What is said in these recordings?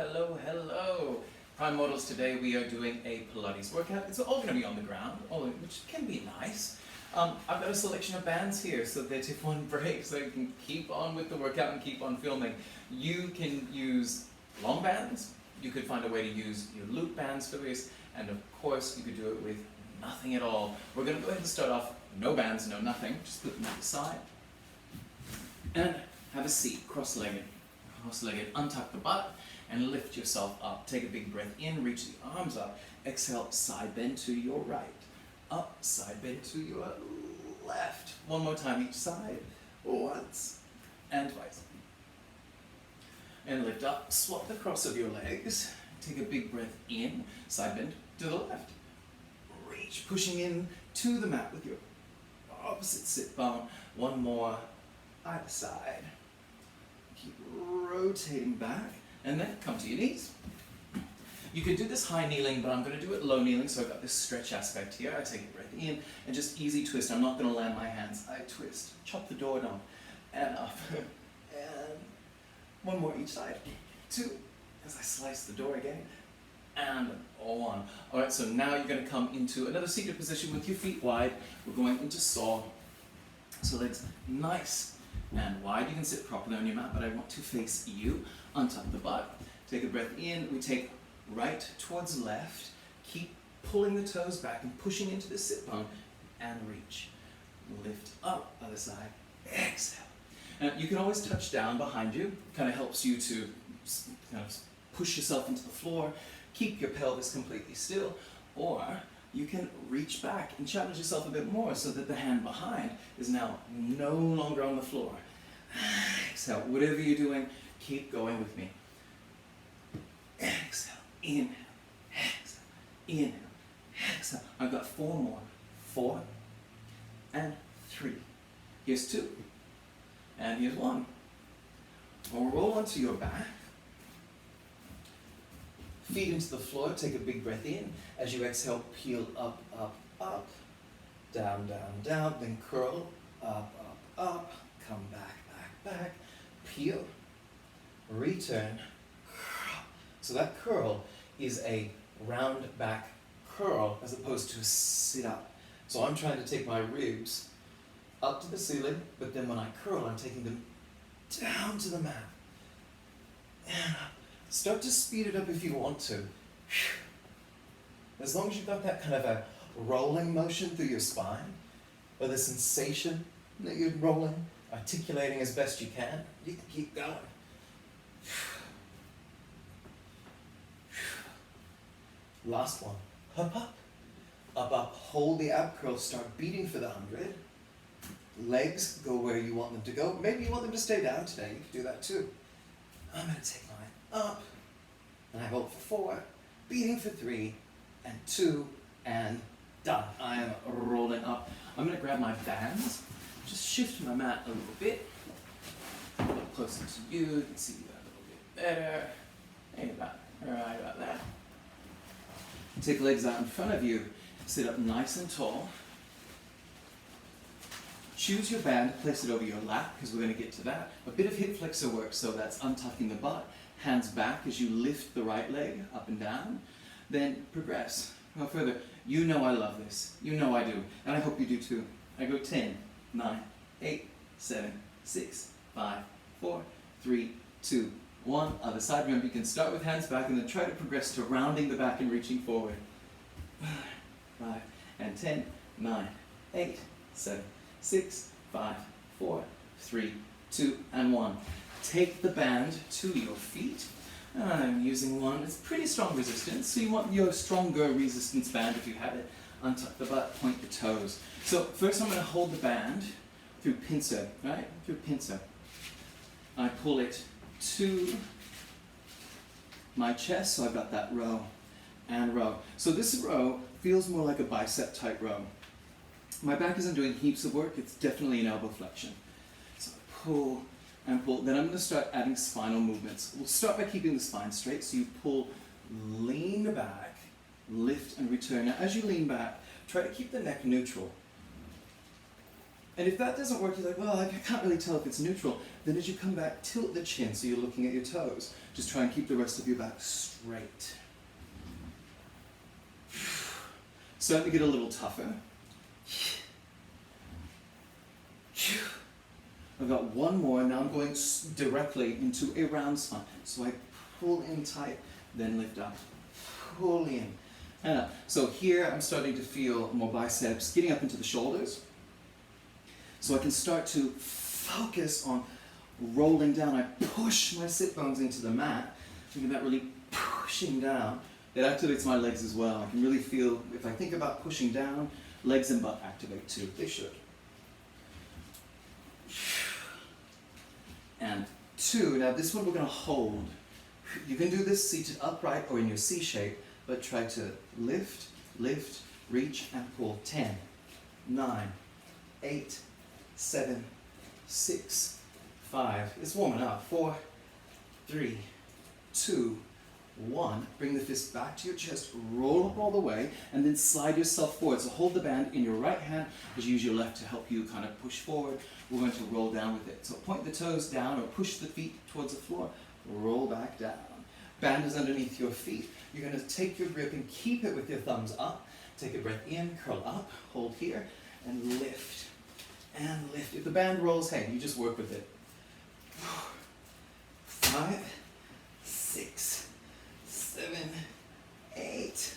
Hello. PrimeMortals, today we are doing a Pilates workout. It's all going to be on the ground, which can be nice. I've got a selection of bands here so that if one breaks, so you can keep on with the workout and keep on filming. You can use long bands, you could find a way to use your loop bands for this, and of course you could do it with nothing at all. We're going to go ahead and start off, no bands, no nothing, just put them to the side. And have a seat, cross-legged, untuck the butt, and lift yourself up. Take a big breath in, reach the arms up. Exhale, side bend to your right. Up, side bend to your left. One more time each side. Once and twice. And lift up, swap the cross of your legs. Take a big breath in, side bend to the left. Reach, pushing in to the mat with your opposite sit bone. One more, either side. Keep rotating back. And then come to your knees. You can do this high kneeling, but I'm going to do it low kneeling, so I've got this stretch aspect here. I take a breath in, and just easy twist. I'm not going to land my hands. I twist. Chop the door down, and up. And one more each side. Two, as I slice the door again. And one. Alright, so now you're going to come into another seated position with your feet wide. We're going into saw. So legs nice and wide. You can sit properly on your mat, but I want to face you. Untuck the butt. Take a breath in. We take right towards left. Keep pulling the toes back and pushing into the sit bone and reach. Lift up, other side. Exhale. Now, you can always touch down behind you. Kind of helps you to kind of push yourself into the floor. Keep your pelvis completely still. Or you can reach back and challenge yourself a bit more so that the hand behind is now no longer on the floor. Exhale. Whatever you're doing, keep going with me. Exhale. Inhale. Exhale. Inhale. Exhale. I've got four more. 4 and 3. Here's 2. And here's 1. We'll roll onto your back. Feet into the floor. Take a big breath in. As you exhale, peel up, up, up. Down, down, down. Then curl. Up, up, up. Come back, back, back. Peel. Return. Curl. So that curl is a round back curl as opposed to a sit up. So I'm trying to take my ribs up to the ceiling, but then when I curl, I'm taking them down to the mat. And up. Start to speed it up if you want to. As long as you've got that kind of a rolling motion through your spine, or the sensation that you're rolling, articulating as best you can keep going. Last one. Up, up. Up, up. Hold the ab curl. Start beating for the 100. Legs go where you want them to go. Maybe you want them to stay down today. You can do that too. I'm going to take mine up. And I hold for 4. Beating for 3. And 2. And done. I am rolling up. I'm going to grab my bands. Just shift my mat a little bit. A little closer to you. You can see that a little bit better. Ain't about right about that. Take legs out in front of you. Sit up nice and tall. Choose your band, place it over your lap, because we're going to get to that. A bit of hip flexor work, so that's untucking the butt. Hands back as you lift the right leg up and down. Then progress. Go further. You know I love this. You know I do. And I hope you do too. I go 10, 9, 8, 7, 6, 5, 4, 3, 2, 1. Other side. Remember, you can start with hands back and then try to progress to rounding the back and reaching forward. 5 and 10, 9, 8, 7, 6, 5, 4, 3, 2, and 1. Take the band to your feet. I'm using one. It's pretty strong resistance, so you want your stronger resistance band if you have it. Untuck the butt, point the toes. So first I'm going to hold the band through pincer, right? Through pincer. I pull it to my chest, so I've got that row and row. So this row feels more like a bicep type row. My back isn't doing heaps of work, it's definitely an elbow flexion. So I pull and pull. Then I'm going to start adding spinal movements. We'll start by keeping the spine straight. So you pull, lean back, lift and return. Now as you lean back, try to keep the neck neutral. And if that doesn't work, you're like, well, I can't really tell if it's neutral. Then as you come back, tilt the chin so you're looking at your toes. Just try and keep the rest of your back straight. Starting to get a little tougher. I've got one more, now I'm going directly into a round spine. So I pull in tight, then lift up. Pull in and up. So here I'm starting to feel more biceps getting up into the shoulders. So I can start to focus on rolling down. I push my sit bones into the mat. Thinking about really pushing down. It activates my legs as well. I can really feel, if I think about pushing down, legs and butt activate too. They should. And 2, now this one we're going to hold. You can do this seated upright or in your C shape, but try to lift, lift, reach, and pull. 10, 9, 8, 7, 6, 5. It's warming up. 4, 3, 2, 1. Bring the fist back to your chest, roll up all the way, and then slide yourself forward. So hold the band in your right hand as you use your left to help you kind of push forward. We're going to roll down with it. So point the toes down or push the feet towards the floor. Roll back down. Band is underneath your feet. You're going to take your grip and keep it with your thumbs up. Take a breath in, curl up, hold here, and lift. And lift. If the band rolls, hey, you just work with it. 5, 6, 7, 8,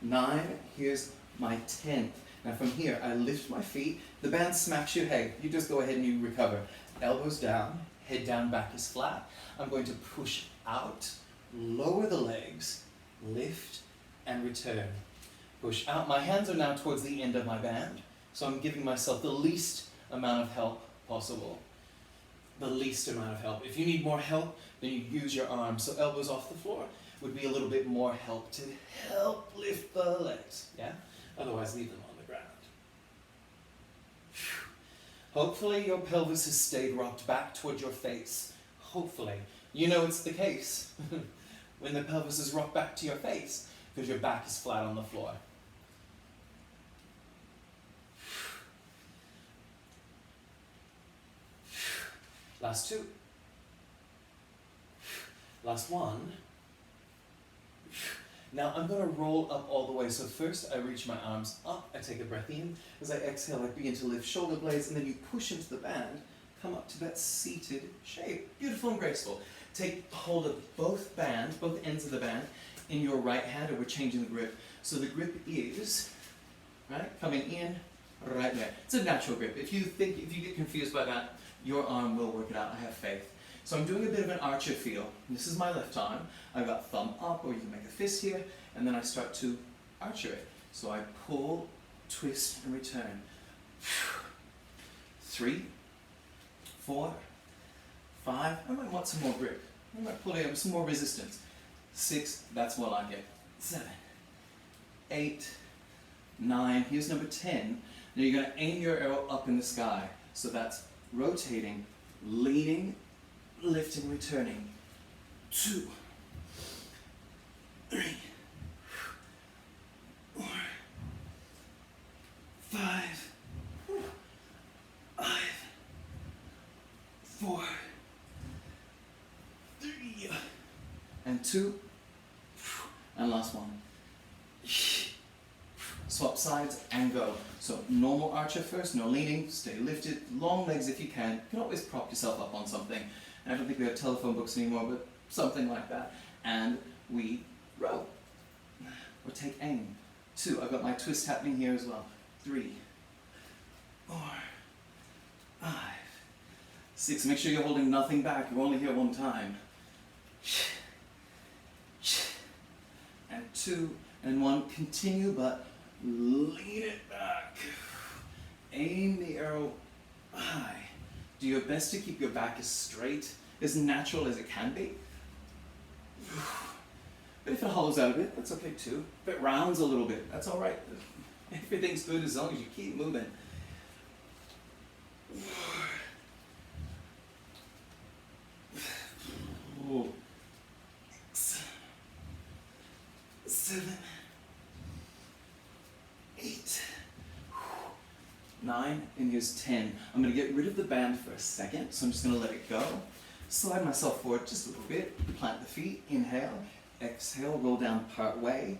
9. Here's my 10th. Now from here, I lift my feet. The band smacks you. Hey, you just go ahead and you recover. Elbows down, head down, back is flat. I'm going to push out, lower the legs, lift, and return. Push out. My hands are now towards the end of my band, so I'm giving myself the least amount of help possible. The least amount of help. If you need more help, then you use your arms. So elbows off the floor would be a little bit more help to help lift the legs. Yeah? Otherwise, leave them on the ground. Hopefully your pelvis has stayed rocked back toward your face. Hopefully. You know it's the case when the pelvis is rocked back to your face because your back is flat on the floor. Last 2. Last 1. Now I'm going to roll up all the way. So first I reach my arms up, I take a breath in. As I exhale, I begin to lift shoulder blades, and then you push into the band, come up to that seated shape. Beautiful and graceful. Take hold of both ends of the band in your right hand, or we're changing the grip. So the grip is, right, coming in, right there. It's a natural grip. If you get confused by that, your arm will work it out. I have faith. So I'm doing a bit of an archer feel. This is my left arm. I've got thumb up, or you can make a fist here, and then I start to archer it. So I pull, twist, and return. 3, 4, 5. I might want some more grip. I might pull in some more resistance. 6, that's what I get. 7, 8, 9. Here's number 10. Now you're going to aim your arrow up in the sky. So that's rotating, leaning, lifting, returning. 2, 3, 4, 5, 4, 3, and 2, and last one. Swap sides and go. So normal archer first, no leaning, stay lifted, long legs if you can. You can always prop yourself up on something. And I don't think we have telephone books anymore, but something like that. And we row. Or take aim. 2, I've got my twist happening here as well. 3, 4, 5, 6. Make sure you're holding nothing back. You're only here one time. And 2, and 1. Continue, but lean it back. Aim the arrow high. Do your best to keep your back as straight, as natural as it can be. But if it hollows out a bit, that's okay too. If it rounds a little bit, that's all right. Everything's good as long as you keep moving. 6, 7, 8, 9. 9, and here's 10. I'm going to get rid of the band for a second, so I'm just going to let it go. Slide myself forward just a little bit, plant the feet, inhale, exhale, roll down part way,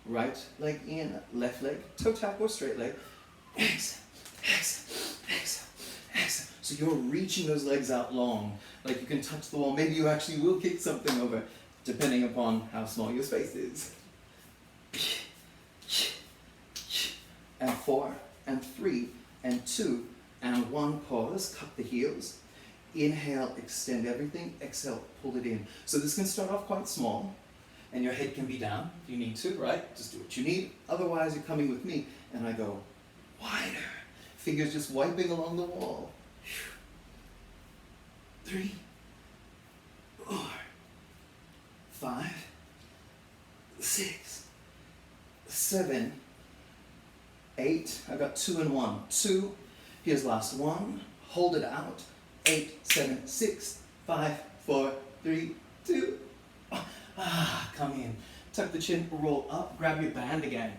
right leg in, left leg, toe tap or straight leg, exhale, exhale, exhale, exhale. So you're reaching those legs out long, like you can touch the wall. Maybe you actually will kick something over, depending upon how small your space is. And 4, and 3, and 2, and 1, pause, cut the heels. Inhale, extend everything, exhale, pull it in. So this can start off quite small, and your head can be down if you need to, right? Just do what you need. Otherwise, you're coming with me, and I go wider. Fingers just wiping along the wall. 3, 4, 5, 6, 7, 8. I got 2 and 1. 2. Here's last 1. Hold it out. 8, 7, 6, 5, 4, 3, 2. Come in. Tuck the chin, roll up, grab your band again.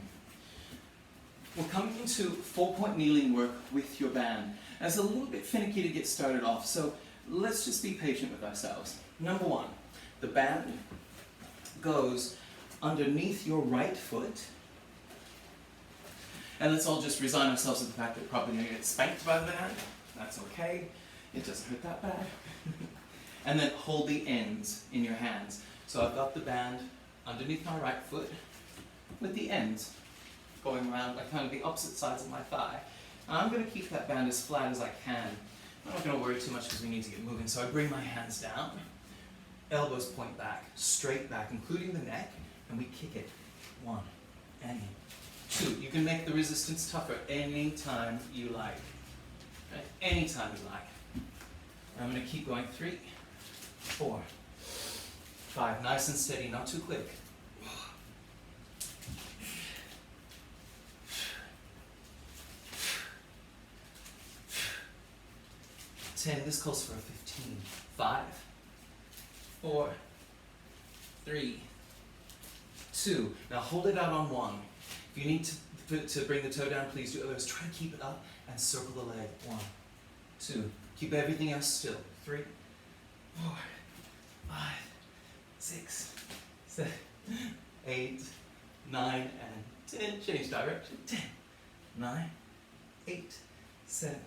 We're coming into 4-point kneeling work with your band. And it's a little bit finicky to get started off, so let's just be patient with ourselves. Number 1, the band goes underneath your right foot. And let's all just resign ourselves to the fact that we're probably going to get spanked by the band. That's okay. It doesn't hurt that bad. And then hold the ends in your hands. So I've got the band underneath my right foot with the ends going around like kind of the opposite sides of my thigh. And I'm going to keep that band as flat as I can. I'm not going to worry too much because we need to get moving. So I bring my hands down, elbows point back, straight back, including the neck, and we kick it. 1, and 2. You can make the resistance tougher anytime you like. Okay? Anytime you like. I'm going to keep going. 3, 4, 5. Nice and steady, not too quick. 10. This calls for a 15. 5, 4, 3, 2. Now hold it out on 1. If you need to bring the toe down, please do. Otherwise, try to keep it up and circle the leg. 1, 2. Keep everything else still. 3, 4, 5, 6, 7, 8, 9, and 10. Change direction. 10, 9, 8, 7,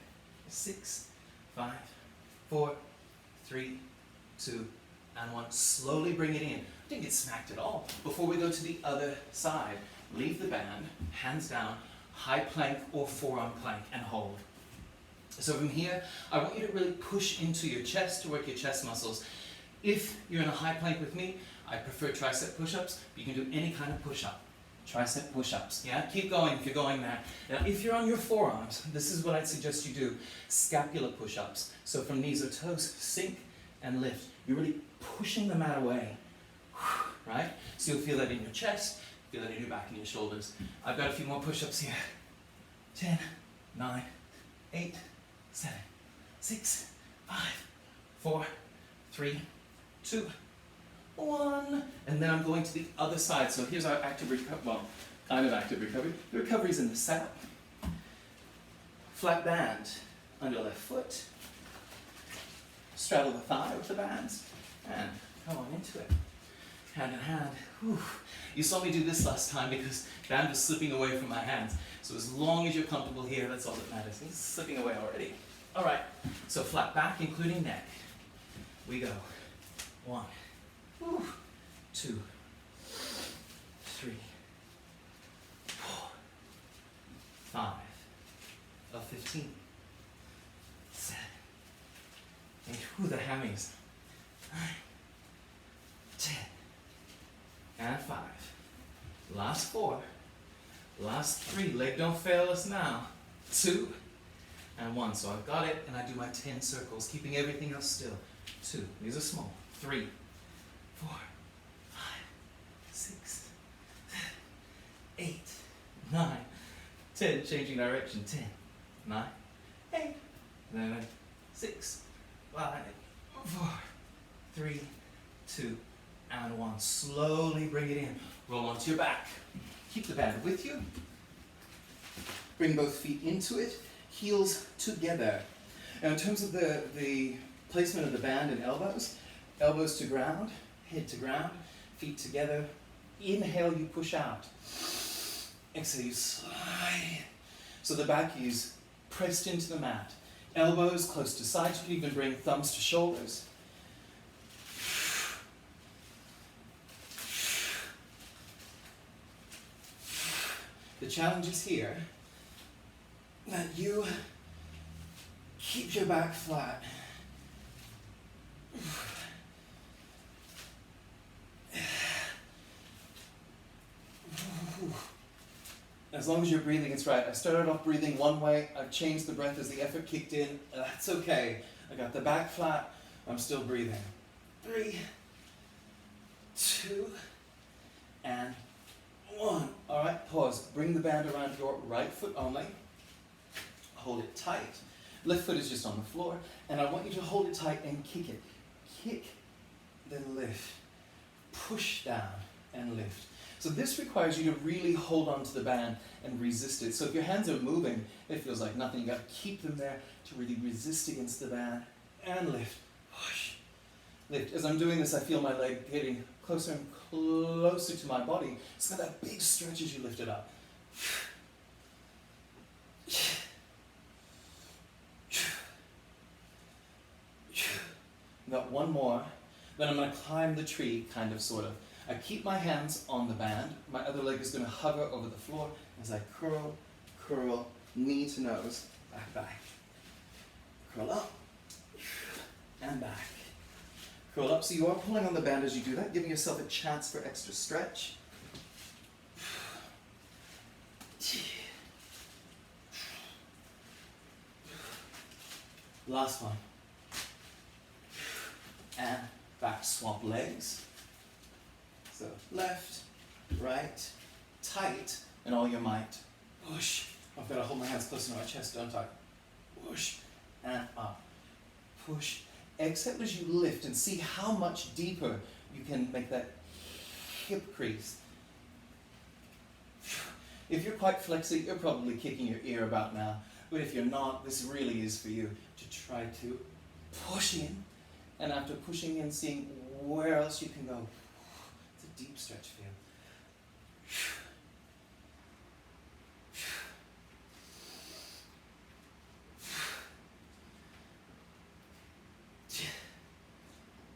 6, 5, 4, 3, 2, and 1. Slowly bring it in. Didn't get smacked at all. Before we go to the other side, leave the band, hands down, high plank or forearm plank, and hold. So from here, I want you to really push into your chest to work your chest muscles. If you're in a high plank with me, I prefer tricep push-ups. You can do any kind of push-up. Tricep push-ups, yeah? Keep going if you're going there. Now, if you're on your forearms, this is what I'd suggest you do. Scapular push-ups. So from knees or toes, sink and lift. You're really pushing the mat away, right? So you'll feel that in your chest, feel that in your back and your shoulders. I've got a few more push-ups here. 10, 9, 8, 7, 6, 5, 4, 3, 2, 1. And then I'm going to the other side. So here's our active recovery, well, kind of active recovery. The recovery is in the setup. Flat band under left foot. Straddle the thigh with the bands. And come on into it. Hand in hand. Whew. You saw me do this last time because band was slipping away from my hands. So as long as you're comfortable here, that's all that matters. It's slipping away already. All right, so flat back, including neck. We go. 1, 2, 3, 4, 5, of 15, 7, 8. The hammies. 9, 10, and 5. Last 4. Last 3. Leg don't fail us now. 2. And 1. So I've got it, and I do my 10 circles, keeping everything else still. 2. These are small. 3, 4, 5, 6, 7, 8, 9, 10. Changing direction. 10, 9, 8, 7, 6, 5, 4, 3, 2, and 1. Slowly bring it in. Roll onto your back. Keep the band with you. Bring both feet into it. heels together. Now in terms of the placement of the band and elbows, elbows to ground, head to ground, feet together. Inhale, you push out. Exhale, you slide. So the back is pressed into the mat. Elbows close to sides. You can even bring thumbs to shoulders. The challenge is here that you keep your back flat. As long as your breathing is right. I started off breathing one way, I've changed the breath as the effort kicked in. That's okay. I got the back flat, I'm still breathing. 3, 2, and 1. All right, pause. Bring the band around your right foot only. Hold it tight. Left foot is just on the floor, and I want you to hold it tight and kick it. Kick, then lift. Push down and lift. So this requires you to really hold on to the band and resist it. So if your hands are moving, it feels like nothing. You got to keep them there to really resist against the band and lift. Push, lift. As I'm doing this, I feel my leg getting closer and closer to my body. It's got that big stretch as you lift it up. Got one more. Then I'm going to climb the tree, kind of, sort of. I keep my hands on the band. My other leg is going to hover over the floor as I curl, curl, knee to nose, back, back. Curl up, and back. Curl up. So you are pulling on the band as you do that, giving yourself a chance for extra stretch. Last one. And back, swap legs. So left, right, tight, and all your might. Push. I've got to hold my hands close to my chest, don't I? Push, and up. Push. Exhale as you lift, and see how much deeper you can make that hip crease. If you're quite flexy, you're probably kicking your ear about now. But if you're not, this really is for you to try to push in. And after pushing in, seeing where else you can go. It's a deep stretch feel.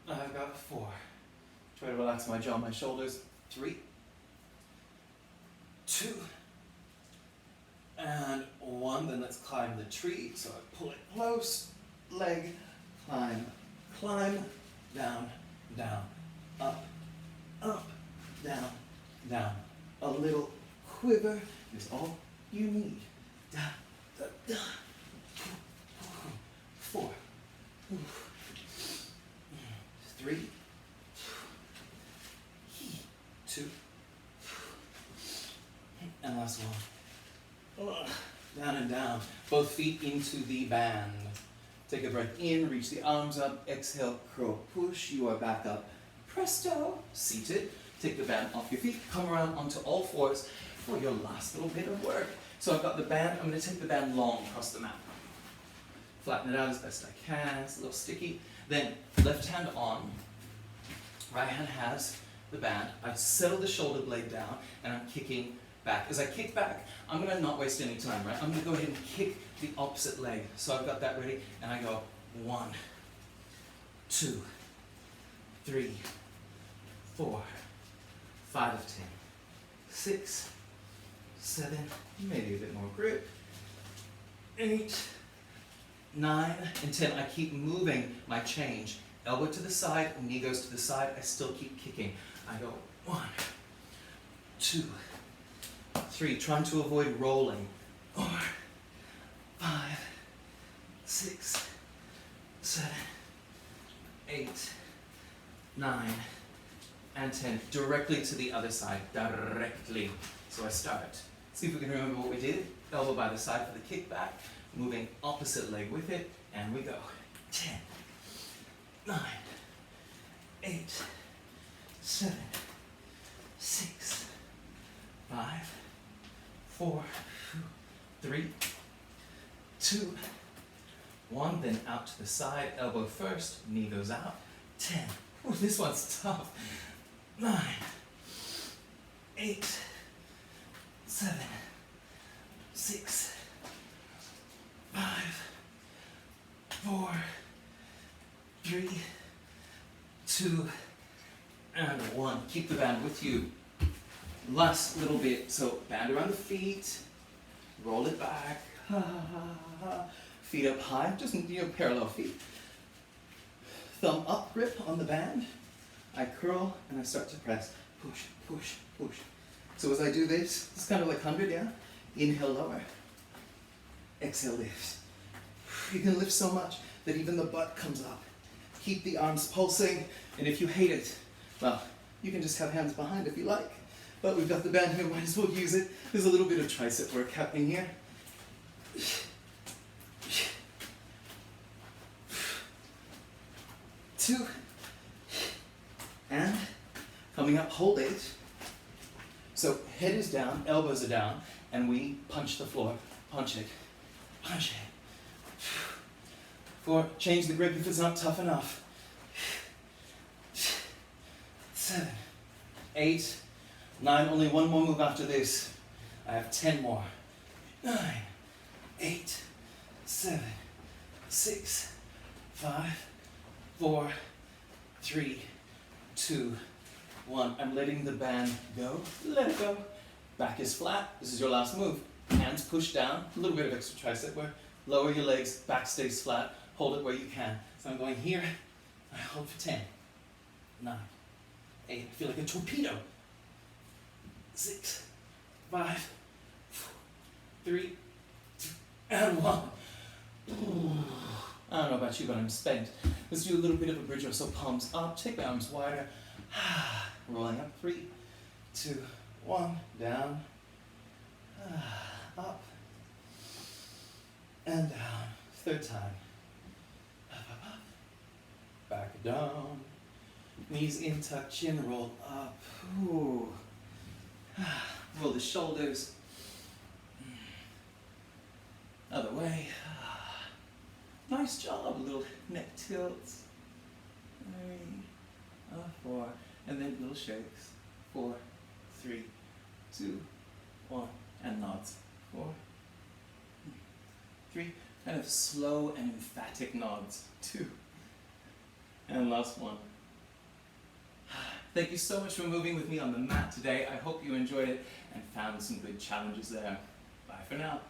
I've got 4. Try to relax my jaw, my shoulders. 3, 2, and 1. Then let's climb the tree. So I pull it close, leg, climb, climb, down, down, up, up, down, down. A little quiver is all you need. Da, da, da. 4, 3, 2, and last one. Down and down. Both feet into the band. Take a breath in, reach the arms up, exhale, curl, push, you are back up. Presto, seated. Take the band off your feet, come around onto all fours for your last little bit of work. So I've got the band, I'm going to take the band long across the mat. Flatten it out as best I can, it's a little sticky. Then left hand on, right hand has the band. I settle the shoulder blade down and I'm kicking back. As I kick back, I'm going to not waste any time, right? I'm going to go ahead and kick the opposite leg. So I've got that ready, and I go 1, 2, 3, 4, 5 of 10, 6, 7, maybe a bit more grip, 8, 9, and 10. I keep moving my change. Elbow to the side, knee goes to the side. I still keep kicking. I go 1, 2, 3, trying to avoid rolling. 4, 5, 6, 7, 8, 9, and 10. Directly to the other side. Directly. So I start. See if we can remember what we did. Elbow by the side for the kick back. Moving opposite leg with it. And we go. 10, 9, 8, 7, 6, 5, 4, 3, 2, 1, then out to the side, elbow first, knee goes out, 10. Ooh, this one's tough. 9, 8, 7, 6, 5, 4, 3, 2, and 1. Keep the band with you. Last little bit, so band around the feet, roll it back, feet up high, just parallel feet. Thumb up grip on the band. I curl and I start to press. Push, push, push. So as I do this, it's kind of like 100, yeah? Inhale, lower. Exhale, lift. You can lift so much that even the butt comes up. Keep the arms pulsing, and if you hate it, well, you can just have hands behind if you like. But we've got the band here, might as well use it. There's a little bit of tricep work happening here. 2, and coming up, hold it. So head is down, elbows are down, and we punch the floor. Punch it, punch it. 4, change the grip if it's not tough enough. 7, 8, 9, only one more move after this. I have 10 more. 9, 8, 7, 6, 5, 4, 3, 2, 1. I'm letting the band go. Let it go. Back is flat. This is your last move. Hands push down. A little bit of extra tricep work. Lower your legs. Back stays flat. Hold it where you can. So I'm going here. I hold for 10, 9, 8. I feel like a torpedo. 6, 5, 4, 3, 2, and 1. I don't know about you, but I'm spent. Let's do a little bit of a bridge row. So palms up, take the arms wider. Rolling up. 3, 2, 1. Down. Up. And down. Third time. Up, up, up. Back down. Knees in, tuck chin, roll up. Ooh. Roll the shoulders. Other way. Nice job, little neck tilts. 3, 4, and then little shakes. 4, 3, 2, 1, and nods. 4, 3, kind of slow and emphatic nods. 2, and last one. Thank you so much for moving with me on the mat today. I hope you enjoyed it and found some good challenges there. Bye for now.